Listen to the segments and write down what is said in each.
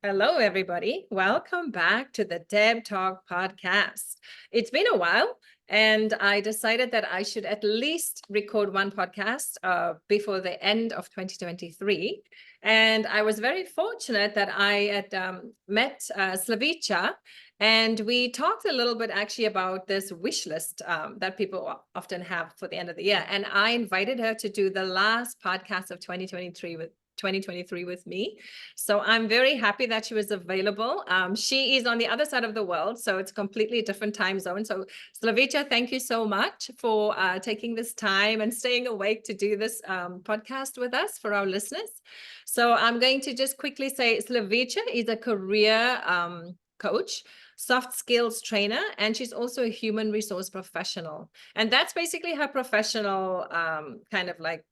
Hello, everybody. Welcome back to the Deb Talk podcast. It's been a while, and I decided that I should at least record one podcast before the end of 2023. And I was very fortunate that I had met Slavica, and we talked a little bit actually about this wish list that people often have for the end of the year. And I invited her to do the last podcast of 2023 with me. So I'm very happy that she was available. She is on the other side of the world, so it's completely different time zone. So Slavica, thank you so much for taking this time and staying awake to do this podcast with us for our listeners. So I'm going to just quickly say Slavica is a career coach, soft skills trainer, and she's also a human resource professional. And that's basically her professional kind of like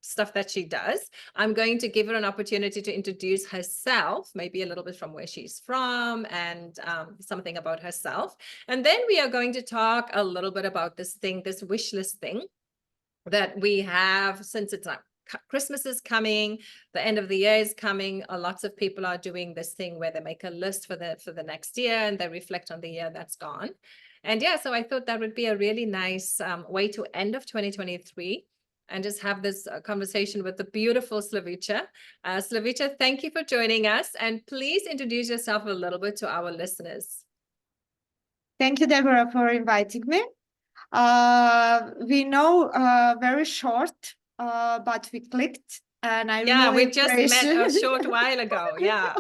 stuff that she does. I'm going to give her an opportunity to introduce herself, maybe a little bit from where she's from and something about herself. And then we are going to talk a little bit about this wish list thing that we have since it's Christmas is coming, the end of the year is coming. Lots of people are doing this thing where they make a list for the next year and they reflect on the year that's gone. And yeah, so I thought that would be a really nice way to end of 2023 and just have this conversation with the beautiful Slavica. Slavica, thank you for joining us. And please introduce yourself a little bit to our listeners. Thank you, Deborah, for inviting me. We know very short, but we clicked. And I really we just met a short while ago. Yeah.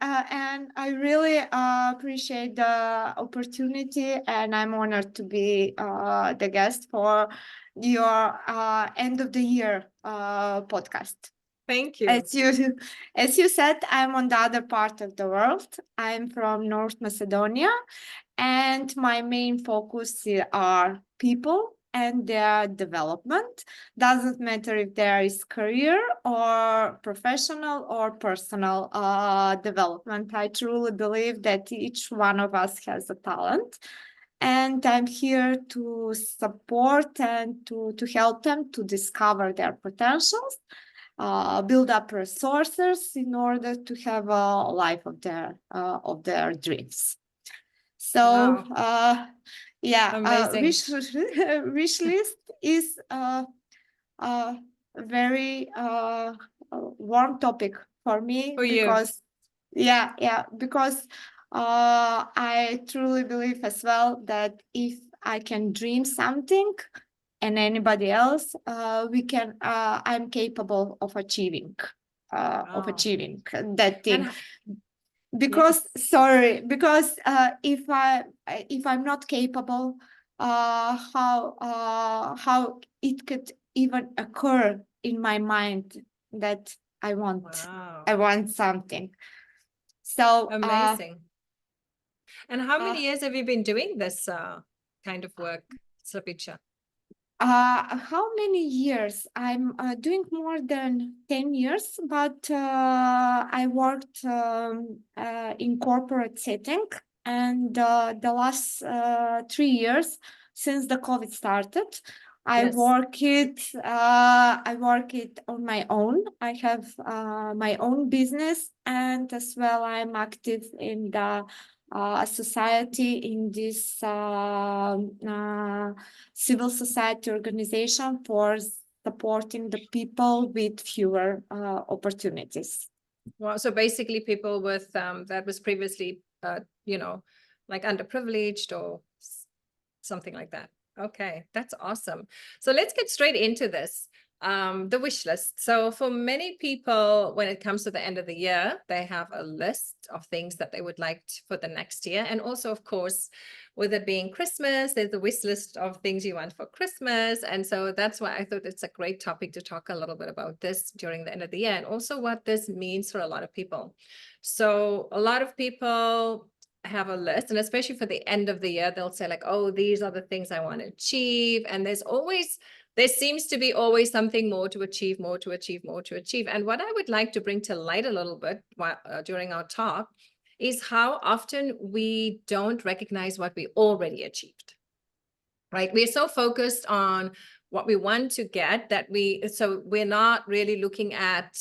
And I really appreciate the opportunity, and I'm honored to be the guest for your end of the year podcast. Thank you. As you said, I'm on the other part of the world. I'm from North Macedonia, and my main focus are people and their development. Doesn't matter if there is career or professional or personal development. I truly believe that each one of us has a talent. And I'm here to support and to help them to discover their potentials, build up resources in order to have a life of their dreams. So, wow. wish list is a very warm topic for me because I truly believe as well that if I can dream something and anybody else, I'm capable of achieving that thing. Because if I'm not capable, how it could even occur in my mind that I want something. So amazing. And how many years have you been doing this kind of work, Slavica? How many years? I'm doing more than 10 years, but I worked in corporate setting, and the last 3 years since the COVID started, I work it on my own. I have my own business, and as well I'm active in the society, in this civil society organization for supporting the people with fewer opportunities. Well, so basically people with that was previously, like underprivileged or something like that. Okay, that's awesome. So let's get straight into this. The wish list. So for many people, when it comes to the end of the year, they have a list of things that they would like for the next year. And also, of course, with it being Christmas, there's the wish list of things you want for Christmas. And so that's why I thought it's a great topic to talk a little bit about this during the end of the year, and also what this means for a lot of people. So a lot of people have a list, and especially for the end of the year, they'll say like, oh, these are the things I want to achieve. And there seems to be always something more to achieve. And what I would like to bring to light a little bit during our talk is how often we don't recognize what we already achieved, right? We're so focused on what we want to get that we're not really looking at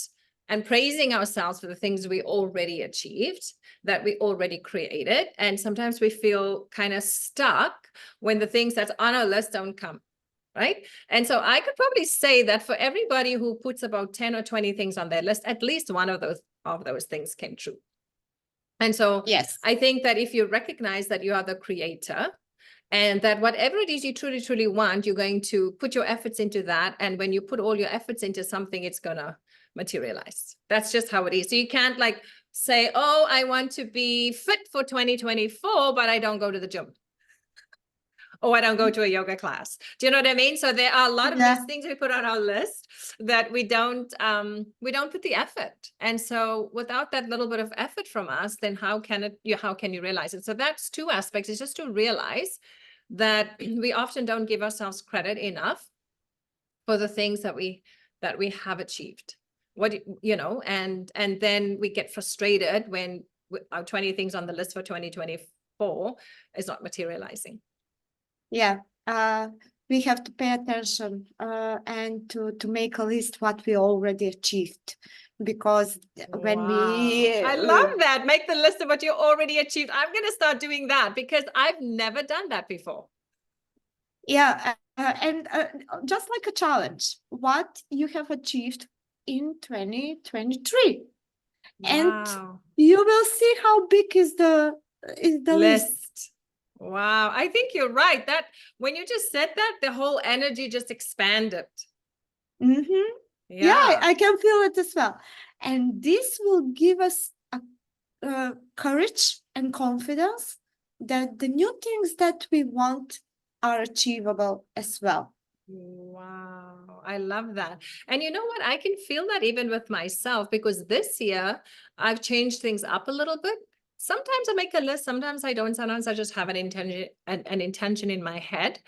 and praising ourselves for the things we already achieved, that we already created. And sometimes we feel kind of stuck when the things that's on our list don't come, right? And so I could probably say that for everybody who puts about 10 or 20 things on their list, at least one of those things came true. And so Yes. I think that if you recognize that you are the creator, and that whatever it is you truly, truly want, you're going to put your efforts into that. And when you put all your efforts into something, it's going to materialize. That's just how it is. So you can't like say, oh, I want to be fit for 2024, but I don't go to the gym. Oh, I don't go to a yoga class. Do you know what I mean? So there are a lot of these things we put on our list that we don't put the effort. And so without that little bit of effort from us, then how can you realize it? So that's two aspects. It's just to realize that we often don't give ourselves credit enough for the things that we have achieved. And then we get frustrated when our 20 things on the list for 2024 is not materializing. Yeah, we have to pay attention and to make a list what we already achieved, because when I love that. Make the list of what you already achieved. I'm going to start doing that because I've never done that before. Yeah, and just like a challenge, what you have achieved in 2023. Wow. And you will see how big is the list. Wow, I think you're right. That when you just said that, the whole energy just expanded. Mm-hmm. Yeah, I can feel it as well. And this will give us a courage and confidence that the new things that we want are achievable as well. Wow, I love that. And you know what? I can feel that even with myself, because this year I've changed things up a little bit. Sometimes I make a list, sometimes I don't. Sometimes I just have an intention in my head.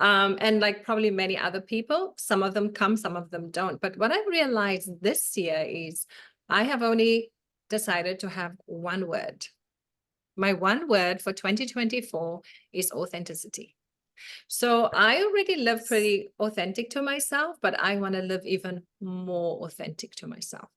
And like probably many other people, some of them come, some of them don't. But what I've realized this year is I have only decided to have one word. My one word for 2024 is authenticity. So I already live pretty authentic to myself, but I want to live even more authentic to myself.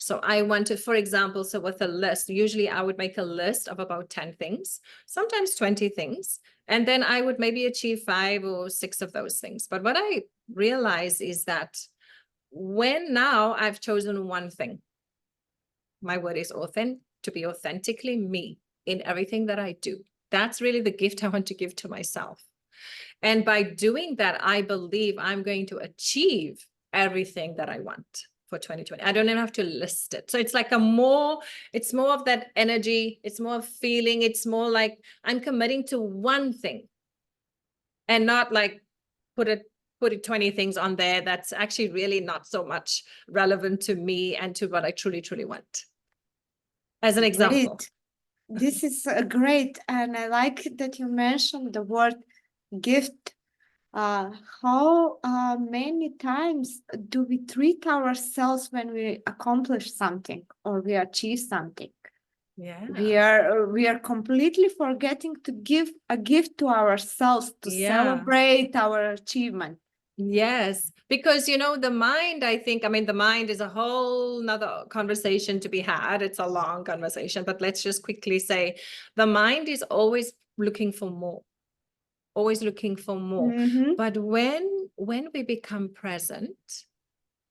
So I want to, for example, so with a list, usually I would make a list of about 10 things, sometimes 20 things, and then I would maybe achieve 5 or 6 of those things. But what I realize is that when now I've chosen one thing, my word is to be authentically me in everything that I do. That's really the gift I want to give to myself. And by doing that, I believe I'm going to achieve everything that I want for 2020. I don't even have to list it. So it's like it's more of that energy. It's more of feeling. It's more like I'm committing to one thing and not like put 20 things on there. That's actually really not so much relevant to me and to what I truly, truly want. As an example. Great. This is great. And I like that you mentioned the word gift. How many times do we treat ourselves when we accomplish something or we achieve something? Yeah. We are completely forgetting to give a gift to ourselves to celebrate our achievement. Yes, because the mind, the mind is a whole nother conversation to be had. It's a long conversation, but let's just quickly say the mind is always looking for more, always looking for more. Mm-hmm. But when we become present,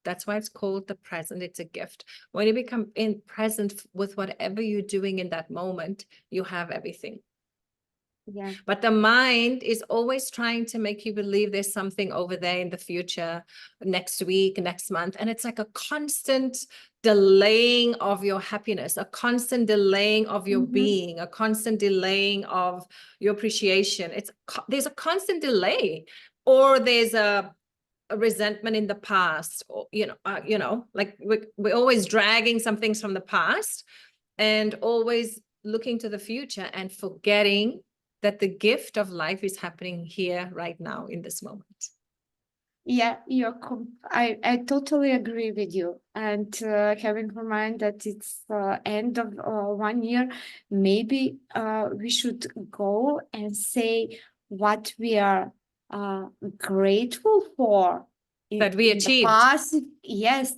that's why it's called the present. It's a gift. When you become present with whatever you're doing in that moment, you have everything. Yeah. But the mind is always trying to make you believe there's something over there in the future, next week, next month. And it's like a constant delaying of your happiness, a constant delaying of your being, a constant delaying of your appreciation. There's a constant delay, or there's a resentment in the past, or like we're always dragging some things from the past and always looking to the future and forgetting that the gift of life is happening here right now in this moment. Yeah, I totally agree with you. And having in mind that it's end of 1 year, maybe we should go and say what we are grateful for that we achieved.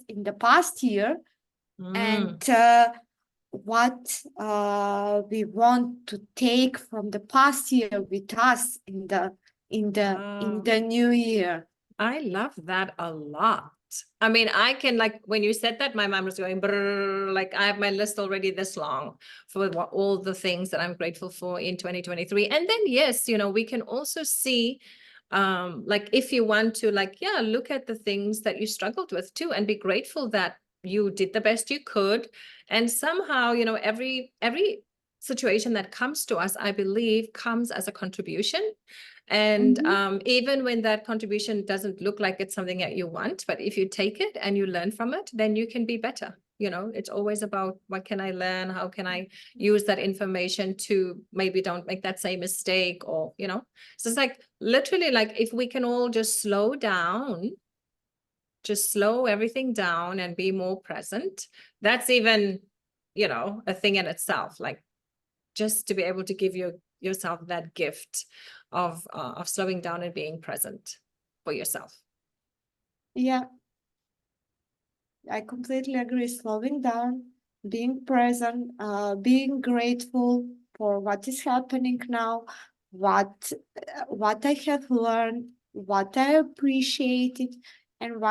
in the past year, and what we want to take from the past year with us in the new year. I love that a lot. I mean, I can, like, when you said that, my mind was going brrr, like I have my list already this long for all the things that I'm grateful for in 2023. And then, yes, you know, we can also see, like, if you want to, like, yeah, look at the things that you struggled with too, and be grateful that you did the best you could. And somehow, you know, every situation that comes to us, I believe, comes as a contribution. And even when that contribution doesn't look like it's something that you want, but if you take it and you learn from it, then you can be better. You know, it's always about what can I learn? How can I use that information to maybe don't make that same mistake, or, you know, so it's like literally, like, if we can all just slow down, just slow everything down and be more present, that's even, you know, a thing in itself. Like, just to be able to give yourself that gift of slowing down and being present for yourself. Yeah, I completely agree. Slowing down, being present, being grateful for what is happening now, what I have learned, what I appreciated, and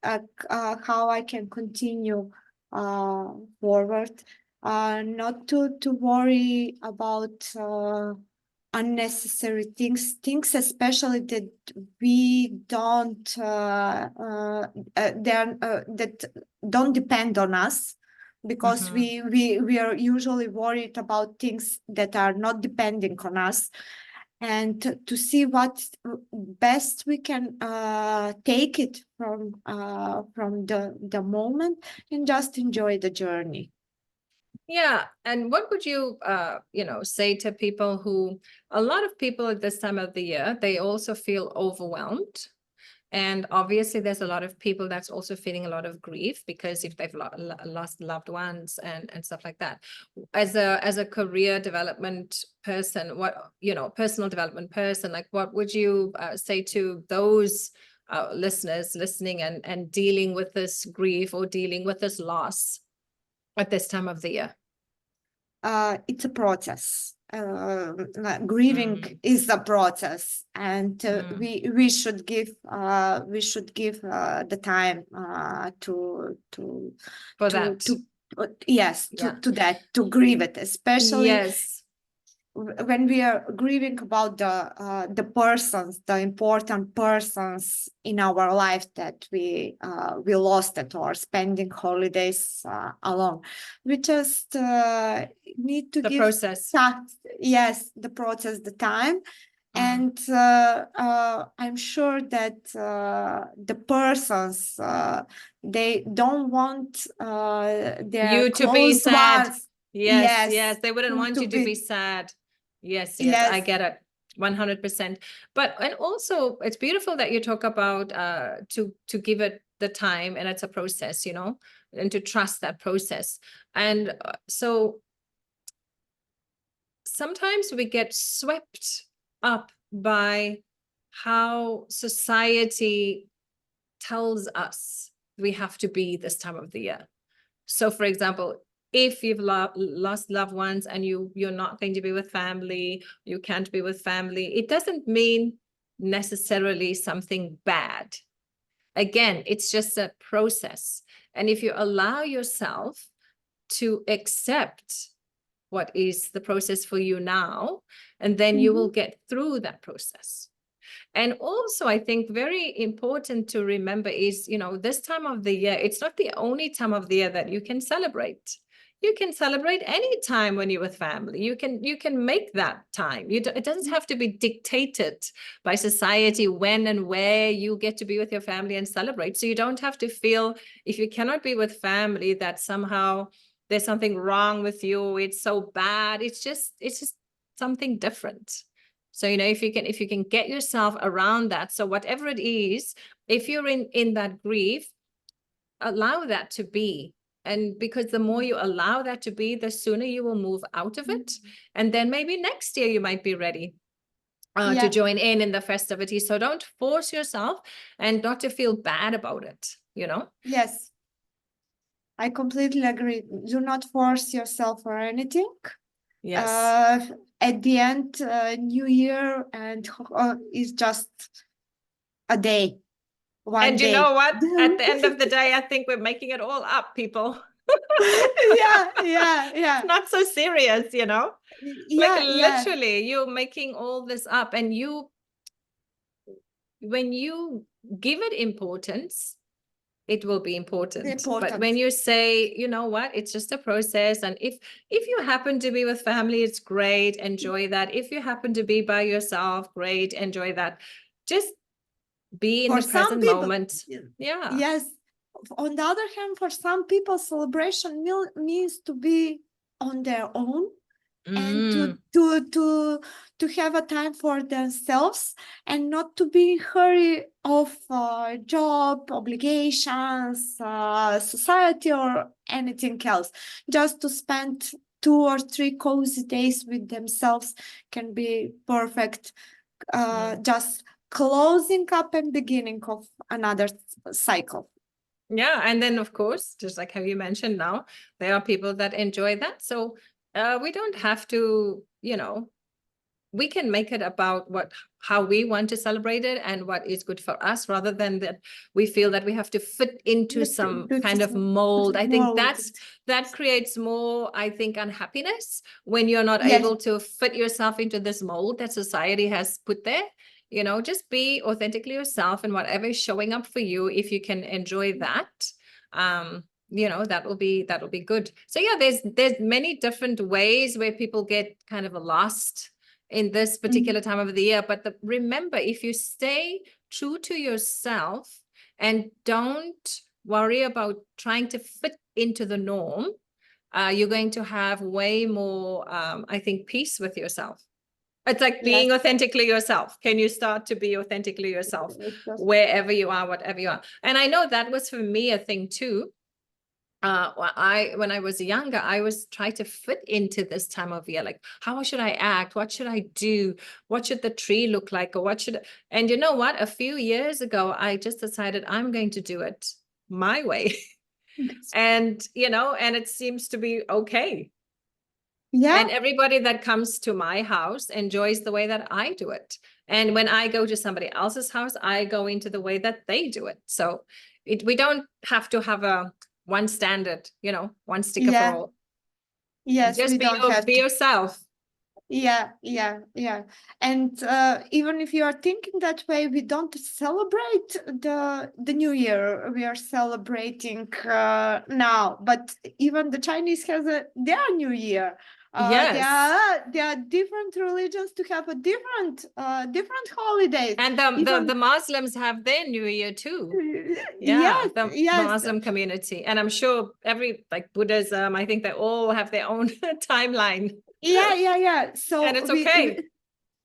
how I can continue forward. Not to worry about unnecessary things especially that we don't that don't depend on us, because we are usually worried about things that are not depending on us, and to see what best we can take it from the moment, and just enjoy the journey. Yeah. And what would you, you know, say to people who, a lot of people at this time of the year, they also feel overwhelmed. And obviously, there's a lot of people that's also feeling a lot of grief because if they've lost loved ones and stuff like that. As a career development person, what, you know, personal development person, like, what would you say to those listeners listening and dealing with this grief or dealing with this loss at this time of the year? It's a process. Grieving is a process, and we should give the time For that. Yes, to that, to grieve it, especially Yes. when we are grieving about the persons, the important persons in our life that we lost it, or spending holidays alone. We just need to give Process. Yes, the process, the time. And I'm sure that the persons, they don't want their you to be close sad. ones. Yes, they wouldn't want you to be sad. Yes, I get it. 100%. But, and also it's beautiful that you talk about to give it the time, and it's a process, you know, and to trust that process. And so sometimes we get swept up by how society tells us we have to be this time of the year. So, for example, if you've lost loved ones and you're not going to be with family, you can't be with family, it doesn't mean necessarily something bad. Again, it's just a process. And if you allow yourself to accept what is the process for you now, and then you will get through that process. And also, I think very important to remember is, you know, this time of the year, it's not the only time of the year that you can celebrate. You can celebrate any time when you're with family. You can make that time. It doesn't have to be dictated by society when and where you get to be with your family and celebrate. So you don't have to feel, if you cannot be with family, that somehow there's something wrong with you. It's so bad. It's just something different. So, you know, if you can get yourself around that. So whatever it is, if you're in that grief, allow that to be. And because the more you allow that to be, the sooner you will move out of it. And then maybe next year you might be ready to join in the festivities. So don't force yourself, and not to feel bad about it, you know? Yes. I completely agree. Do not force yourself or anything. Yes. At the end, New Year and is just a day, one And you day. know what? At the end of the day, I think we're making it all up, people. Yeah. It's not so serious, you know? Like Yeah. literally, you're making all this up, and when you give it importance, it will be important. But when you say, you know what, it's just a process, and if you happen to be with family, it's great, enjoy that. If you happen to be by yourself, great, enjoy that. Just be in For the some present people, moment. Yeah. yes. On the other hand, for some people, celebration means to be on their own and to have a time for themselves and not to be in hurry of job obligations, society, or anything else. Just to spend 2 or 3 cozy days with themselves can be perfect. Just closing up and beginning of another cycle. Yeah. And then, of course, just like how you mentioned now, there are people that enjoy that. So we don't have to, we can make it about how we want to celebrate it and what is good for us, rather than that we feel that we have to fit into some kind of mold. I think that creates more, I think, unhappiness when you're not able to fit yourself into this mold that society has put there. Just be authentically yourself, and whatever is showing up for you, if you can enjoy that, that will be good. So yeah, there's many different ways where people get kind of lost in this particular time of the year. But remember, if you stay true to yourself and don't worry about trying to fit into the norm, you're going to have way more, I think, peace with yourself. It's like being authentically yourself. Can you start to be authentically yourself wherever you are, whatever you are? And I know that was for me a thing too. When I was younger, I was trying to fit into this time of year. Like, how should I act? What should I do? What should the tree look like? Or and you know what? A few years ago, I just decided I'm going to do it my way. And it seems to be okay. Yeah. And everybody that comes to my house enjoys the way that I do it. And when I go to somebody else's house, I go into the way that they do it. So we don't have to have one standard, one sticker for all. Yes, Just we don't have be yourself. Yeah. And even if you are thinking that way, we don't celebrate the new year. We are celebrating now, but even the Chinese has their new year. Yes. There are different religions to have a different holidays. And the Muslims have their New Year too. Yes, the Muslim community. And I'm sure like Buddhism, I think they all have their own timeline. Yeah. So and it's okay.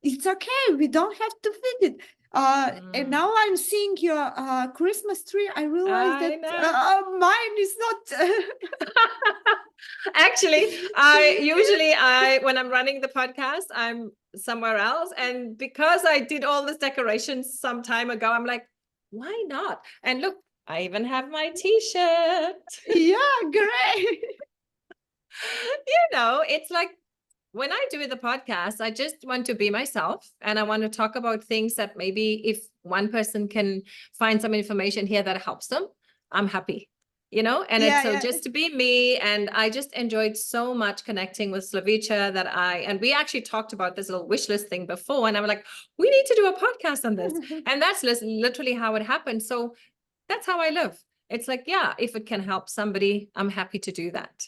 It's okay. We don't have to fit it. And now I'm seeing your Christmas tree. I realize that mine is not. Actually, when I'm running the podcast, I'm somewhere else. And because I did all this decorations some time ago, I'm like, why not? And look, I even have my t-shirt. Yeah, great. It's like, when I do the podcast, I just want to be myself, and I want to talk about things that maybe if one person can find some information here that helps them, I'm happy, and it's just to be me. And I just enjoyed so much connecting with Slavica and we actually talked about this little wish list thing before, and I'm like, we need to do a podcast on this. And that's literally how it happened. So that's how I live. It's like, yeah, if it can help somebody, I'm happy to do that,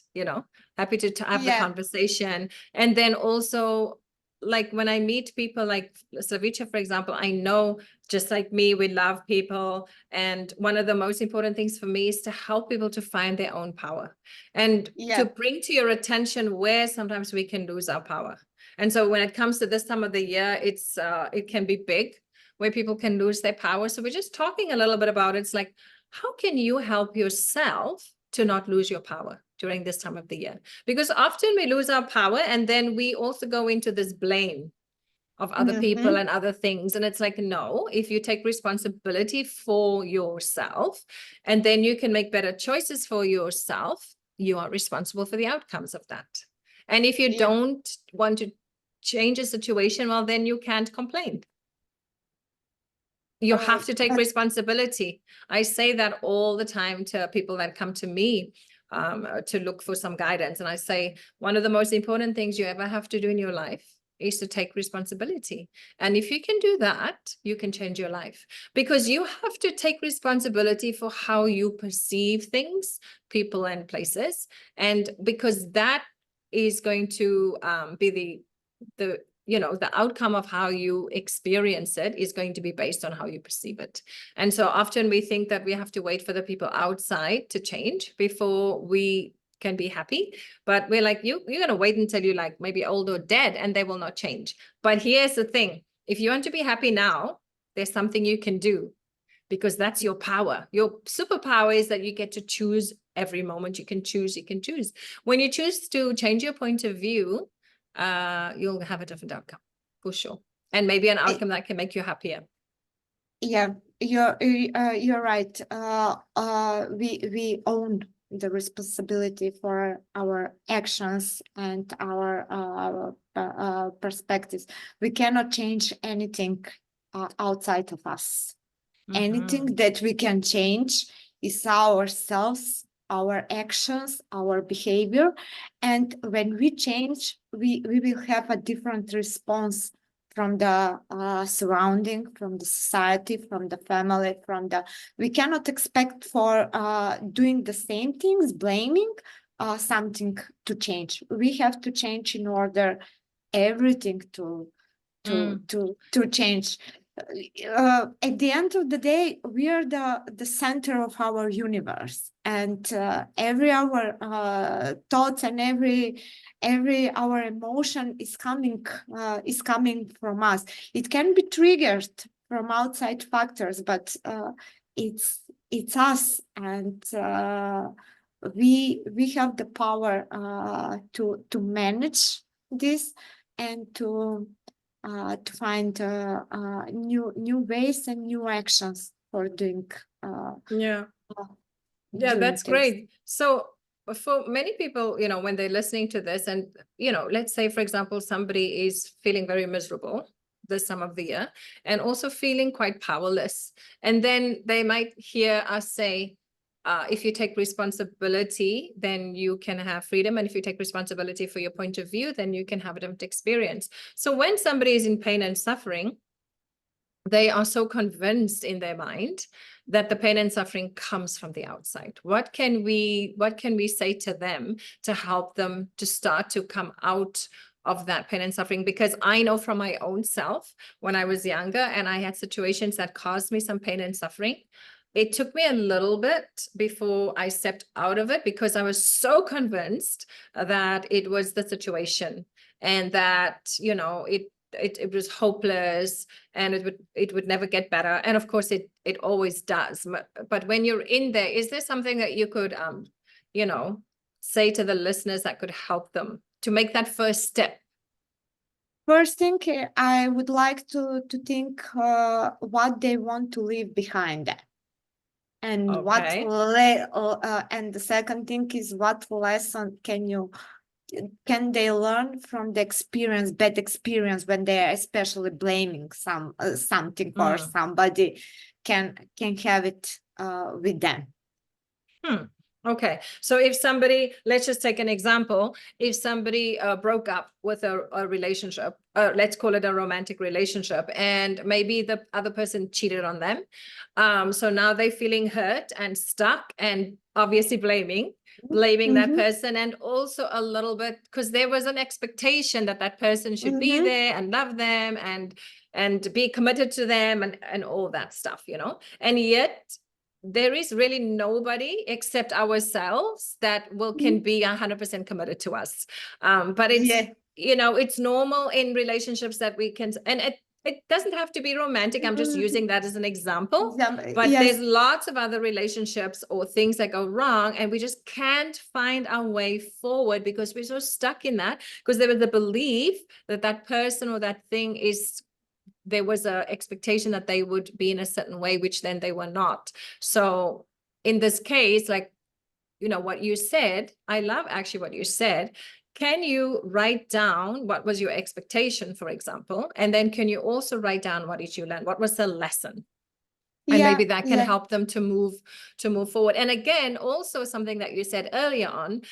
happy to have the conversation. And then also, like when I meet people like Slavica, for example, I know just like me, we love people. And one of the most important things for me is to help people to find their own power and to bring to your attention where sometimes we can lose our power. And so when it comes to this time of the year, it can be big, where people can lose their power. So we're just talking a little bit about it. It's like, how can you help yourself to not lose your power during this time of the year? Because often we lose our power, and then we also go into this blame. of other people and other things. And it's like, no, if you take responsibility for yourself, and then you can make better choices for yourself, you are responsible for the outcomes of that. And if you don't want to change a situation, well, then you can't complain. You have to take responsibility. I say that all the time to people that come to me to look for some guidance. And I say, one of the most important things you ever have to do in your life is to take responsibility. And if you can do that, you can change your life, because you have to take responsibility for how you perceive things, people and places. And because that is going to be the outcome of how you experience it is going to be based on how you perceive it. And so often we think that we have to wait for the people outside to change before we can be happy. But we're like, you're going to wait until you're like maybe old or dead and they will not change. But here's the thing. If you want to be happy now, there's something you can do, because that's your power. Your superpower is that you get to choose every moment. You can choose. When you choose to change your point of view, you'll have a different outcome for sure, and maybe an outcome that can make you happier. Yeah, you're right. We own the responsibility for our actions and our perspectives. We cannot change anything outside of us. Anything that we can change is ourselves, our actions, our behavior. And when we change, we will have a different response from the surrounding, from the society, from the family, we cannot expect for doing the same things, blaming something to change. We have to change in order everything to change. At the end of the day, we are the center of our universe, and every our thoughts and every our emotion is coming from us. It can be triggered from outside factors, but it's us, and we have the power to manage this and to find new ways and new actions for doing. That's great. So for many people, when they're listening to this, and let's say, for example, somebody is feeling very miserable this time of the year and also feeling quite powerless, and then they might hear us say, if you take responsibility, then you can have freedom. And if you take responsibility for your point of view, then you can have a different experience. So when somebody is in pain and suffering, they are so convinced in their mind that the pain and suffering comes from the outside. What can we say to them to help them to start to come out of that pain and suffering? Because I know from my own self, when I was younger and I had situations that caused me some pain and suffering, it took me a little bit before I stepped out of it, because I was so convinced that it was the situation and that, it was hopeless and it would never get better. And of course it always does. But when you're in there, is there something that you could, say to the listeners that could help them to make that first step? First thing, I would like to think what they want to leave behind them. And and the second thing is, what lesson can they learn from the bad experience, when they are especially blaming something or somebody can have it with them. Okay, so if somebody, let's just take an example. If somebody broke up with a relationship, let's call it a romantic relationship, and maybe the other person cheated on them. So now they're feeling hurt and stuck and obviously blaming that person, and also a little bit because there was an expectation that person should be there and love them and be committed to them and all that stuff, and yet there is really nobody except ourselves that can be 100% committed to us. But it's, it's normal in relationships that we can, and it doesn't have to be romantic. I'm just using that as an example. But Yes, there's lots of other relationships or things that go wrong, and we just can't find our way forward because we're so stuck in that, because there was the belief that that person or that thing is, there was a expectation that they would be in a certain way, which then they were not. So in this case, like, you know, what you said, I love actually what you said. Can you write down what was your expectation, for example? And then can you also write down what did you learn? What was the lesson? And yeah, maybe that can yeah, help them to move forward. And again, also something that you said earlier on,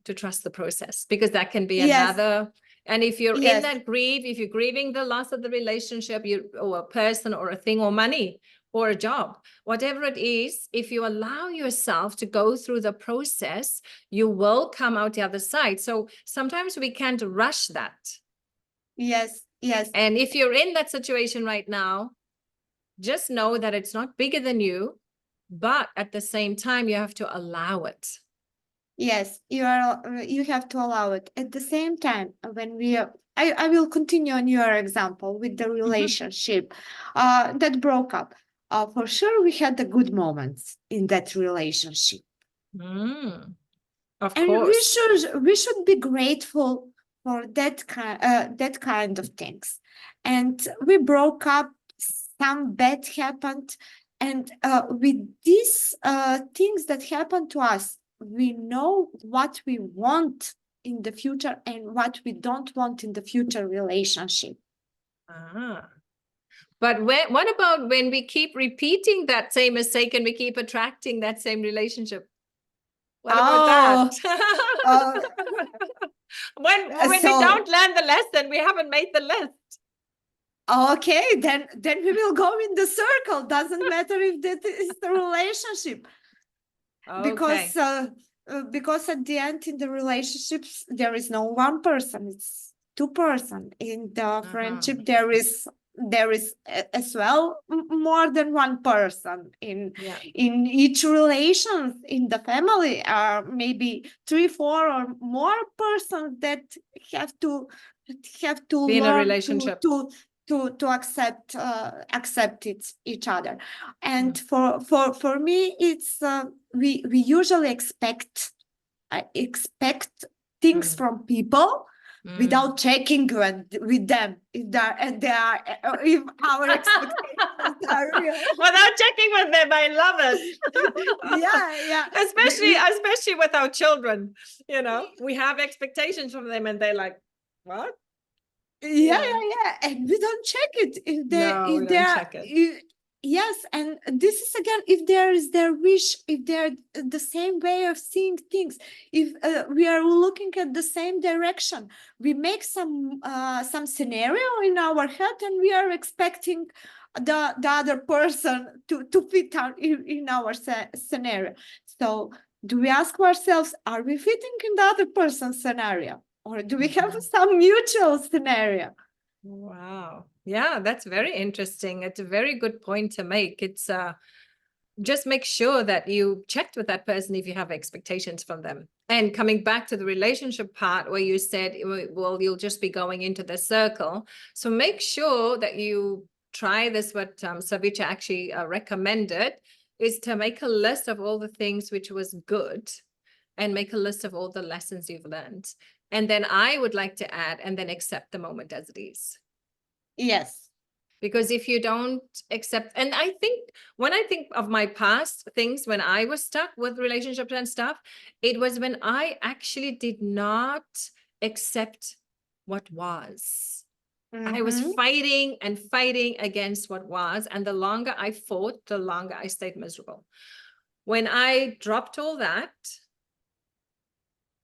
to trust the process, because that can be yes, another. And if you're in yes, that grief, if you're grieving the loss of the relationship, or a person or a thing or money or a job, whatever it is, if you allow yourself to go through the process, you will come out the other side. So sometimes we can't rush that. yes, yes, And if you're in that situation right now, just know that it's not bigger than you, but at the same time, you have to allow it. yes, you have to allow it. At the same time, when I will continue on your example with the relationship that broke up. For sure, we had the good moments in that relationship, Of and course. we should be grateful for that kind of things. And we broke up. Some bad happened, and with these things that happened to us, we know what we want in the future and what we don't want in the future relationship. But what about when we keep repeating that same mistake and we keep attracting that same relationship? What about that? uh, when we so don't learn the lesson, we haven't made the list. okay, then we will go in the circle. Doesn't matter if that is the relationship. Okay. Because at the end in the relationships there is no one person, it's two person. In the friendship there is as well more than one person. In each relation in the family are maybe 3, 4 or more persons that have to Be in a learn relationship. to accept each other. And for me it's we usually expect things from people without checking with them if they are if our expectations are real. Without checking with them, I love it. Yeah. Especially with our children, you know, we have expectations from them and they're like, what? Yeah. And we don't check it if We don't check it. Yes, and this is again if there is their wish, if they're the same way of seeing things, if we are looking at the same direction, we make some scenario in our head and we are expecting the other person to fit out in our scenario. So do we ask ourselves, are we fitting in the other person's scenario, or do we have some mutual scenario? Wow. Yeah, that's very interesting. It's a very good point to make. It's just make sure that you checked with that person if you have expectations from them. And coming back to the relationship part where you said, well, you'll just be going into the circle. So make sure that you try this, what Slavica actually recommended, is to make a list of all the things which was good and make a list of all the lessons you've learned. And then I would like to add, and then accept the moment as it is. Yes. Because if you don't accept, and I think when I think of my past things, when I was stuck with relationships and stuff, it was when I actually did not accept what was. I was fighting and fighting against what was. And the longer I fought, the longer I stayed miserable. When I dropped all that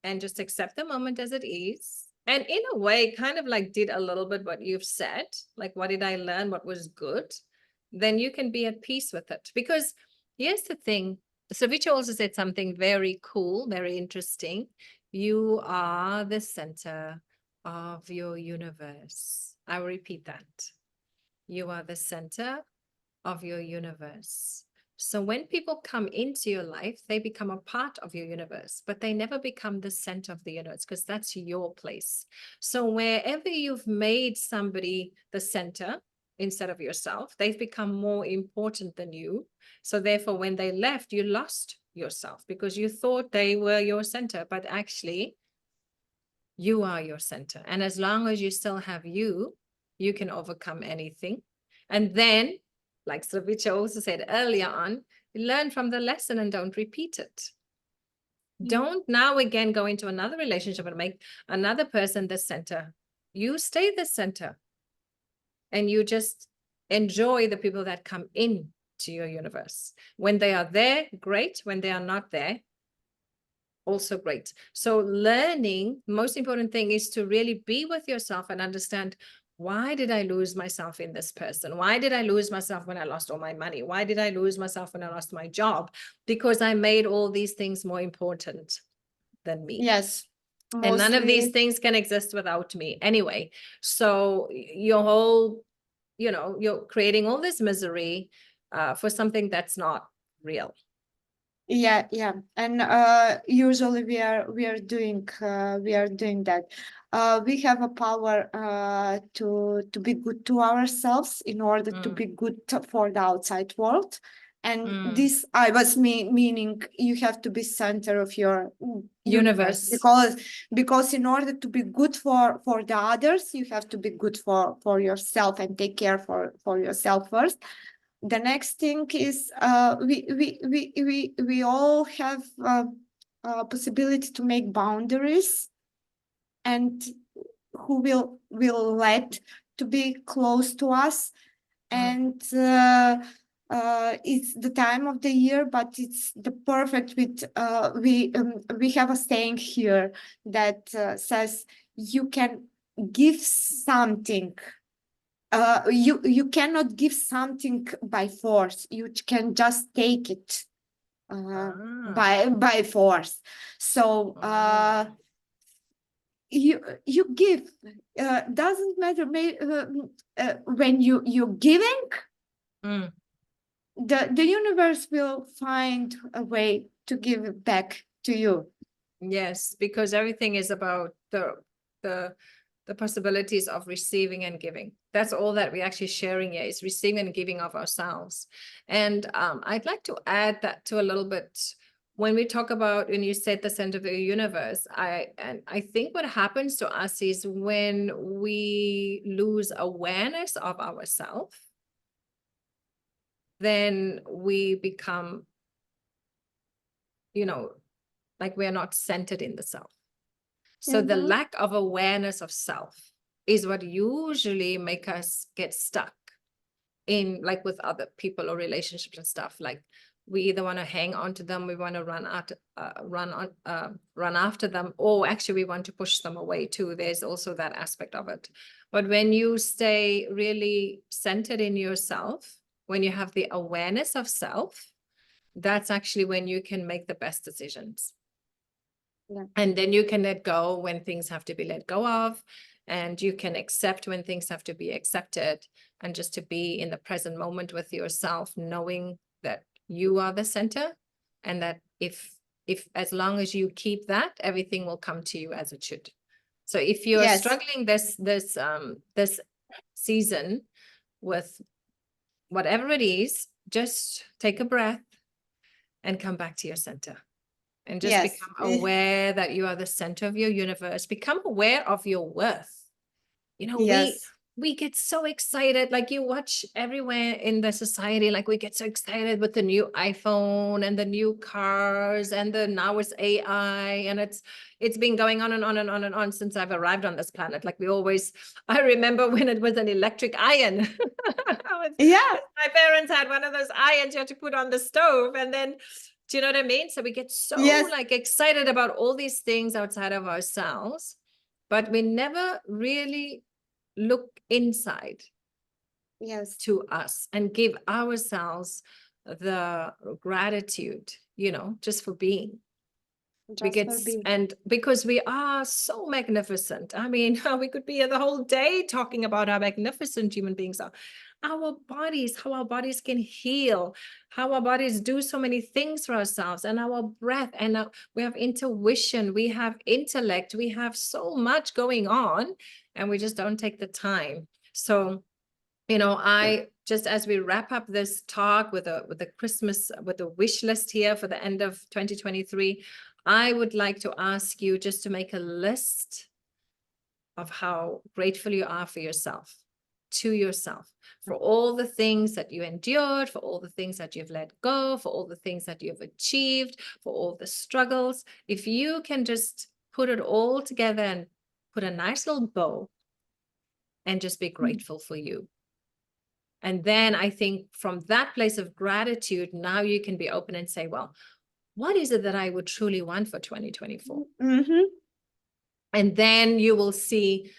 and just accept the moment as it is, and in a way kind of like did a little bit what you've said, like what did I learn, what was good, then you can be at peace with it. Because here's the thing, Slavica also said something very cool, very interesting. You are the center of your universe. I will repeat that. You are the center of your universe. So when people come into your life, they become a part of your universe, but they never become the center of the universe because that's your place. So wherever you've made somebody the center instead of yourself, they've become more important than you. So therefore, when they left, you lost yourself because you thought they were your center, but actually you are your center. And as long as you still have you, you can overcome anything. And then, like Slavica also said earlier on, learn from the lesson and don't repeat it. Don't now again go into another relationship and make another person the center. You stay the center and you just enjoy the people that come in to your universe. When they are there, great. When they are not there, also great. So learning, most important thing is to really be with yourself and understand, why did I lose myself in this person? Why did I lose myself when I lost all my money? Why did I lose myself when I lost my job? Because I made all these things more important than me. Yes. And none of these Mostly, things can exist without me anyway. So your whole, you're creating all this misery for something that's not real. yeah, yeah. And usually we are doing that. We have a power to be good to ourselves in order to be good for the outside world. And this I was meaning you have to be center of your universe, because in order to be good for the others, you have to be good for yourself and take care for yourself first. The next thing is we all have a possibility to make boundaries, and who will let to be close to us. And it's the time of the year, but it's the perfect with we have a saying here that says you can give something. You cannot give something by force. You can just take it by force. So you give. Doesn't matter. When you're giving, the universe will find a way to give it back to you. Yes, because everything is about the possibilities of receiving and giving. That's all that we're actually sharing here, is receiving and giving of ourselves. And I'd like to add that to a little bit. When we talk about, when you said the center of the universe, I think what happens to us is when we lose awareness of ourselves, then we become, like we're not centered in the self. So the lack of awareness of self is what usually make us get stuck in, like, with other people or relationships and stuff. Like we either want to hang on to them, we want to run after them, or actually we want to push them away too. There's also that aspect of it. But when you stay really centered in yourself, when you have the awareness of self, that's actually when you can make the best decisions. Yeah. And then you can let go when things have to be let go of, and you can accept when things have to be accepted, and just to be in the present moment with yourself, knowing that you are the center, and that if as long as you keep that, everything will come to you as it should. So if you're struggling this season with whatever it is, just take a breath and come back to your center. And just become aware that you are the center of your universe. Become aware of your worth. We get so excited, like you watch everywhere in the society, like we get so excited with the new iPhone and the new cars and now it's AI, and it's been going on and on and on and on since I've arrived on this planet. Like I remember when it was an electric iron. My parents had one of those irons you had to put on the stove, and then, do you know what I mean? So we get so like excited about all these things outside of ourselves, but we never really look inside to us and give ourselves the gratitude, just for being. And because we are so magnificent. I mean, we could be here the whole day talking about how magnificent human beings are. our bodies, how our bodies can heal, how our bodies do so many things for ourselves, and our breath, and we have intuition, we have intellect, we have so much going on, and we just don't take the time. So, you know, I just, as we wrap up this talk with the wish list here for the end of 2023, I would like to ask you just to make a list of how grateful you are for yourself, to yourself, for all the things that you endured, for all the things that you've let go, for all the things that you've achieved, for all the struggles. If you can just put it all together and put a nice little bow and just be grateful for you. And then I think from that place of gratitude, now you can be open and say, well, what is it that I would truly want for 2024? Mm-hmm. And then you will see,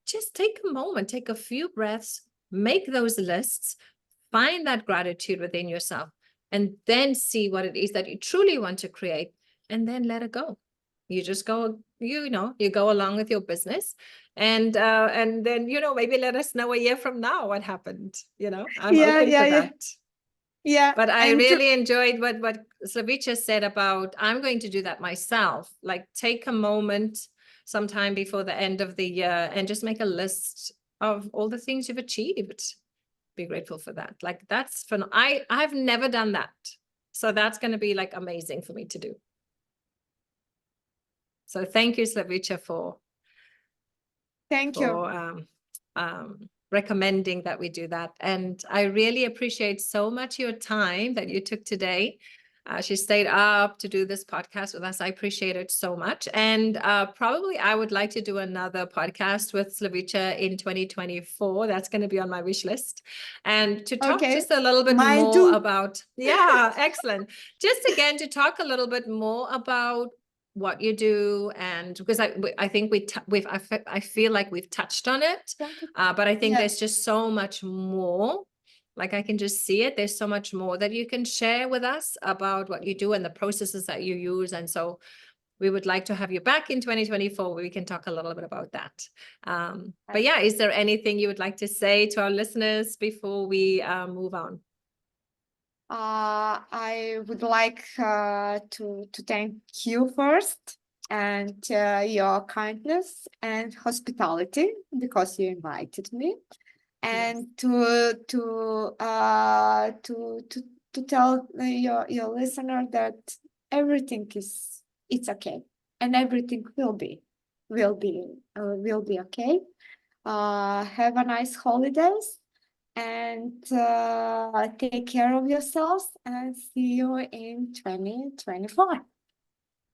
just take a moment, take a few breaths, make those lists, find that gratitude within yourself, and then see what it is that you truly want to create, and then let it go. You just go, you go along with your business, and then, maybe let us know a year from now what happened. I'm open for that. Yeah. But I really enjoyed what Slavica said about, I'm going to do that myself. Like, take a moment sometime before the end of the year and just make a list of all the things you've achieved. Be grateful for that. Like, that's fun. I've never done that. So that's going to be like amazing for me to do. So thank you, Slavica, for recommending that we do that. And I really appreciate so much your time that you took today. She stayed up to do this podcast with us. I appreciate it so much. And probably I would like to do another podcast with Slavica in 2024. That's going to be on my wish list. And to talk just a little bit more about, excellent. Just again, to talk a little bit more about what you do, and because I think I feel like we've touched on it, but I think there's just so much more. Like, I can just see it. There's so much more that you can share with us about what you do and the processes that you use. And so we would like to have you back in 2024 where we can talk a little bit about that. But yeah, is there anything you would like to say to our listeners before we move on? I would like to thank you first, and your kindness and hospitality, because you invited me, and to tell your listener that everything it's okay, and everything will be okay. Have a nice holidays, and take care of yourselves, and see you in 2024.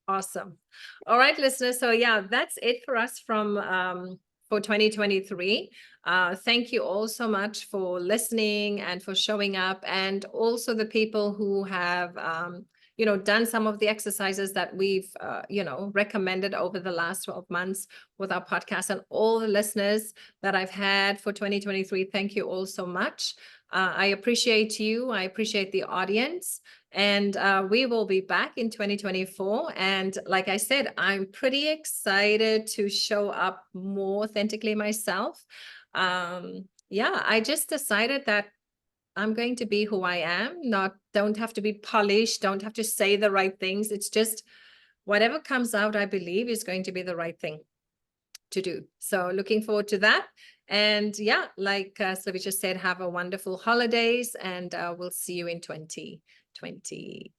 Awesome. All right, listeners. So yeah, that's it for us for 2023. Thank you all so much for listening and for showing up, and also the people who have done some of the exercises that we've recommended over the last 12 months with our podcast, and all the listeners that I've had for 2023. Thank you all so much. I appreciate you. I appreciate the audience. And we will be back in 2024. And like I said, I'm pretty excited to show up more authentically myself. I just decided that I'm going to be who I am, don't have to be polished, don't have to say the right things. It's just whatever comes out, I believe, is going to be the right thing to do. So looking forward to that. And like Slavica said, have a wonderful holidays, and we'll see you in 2024.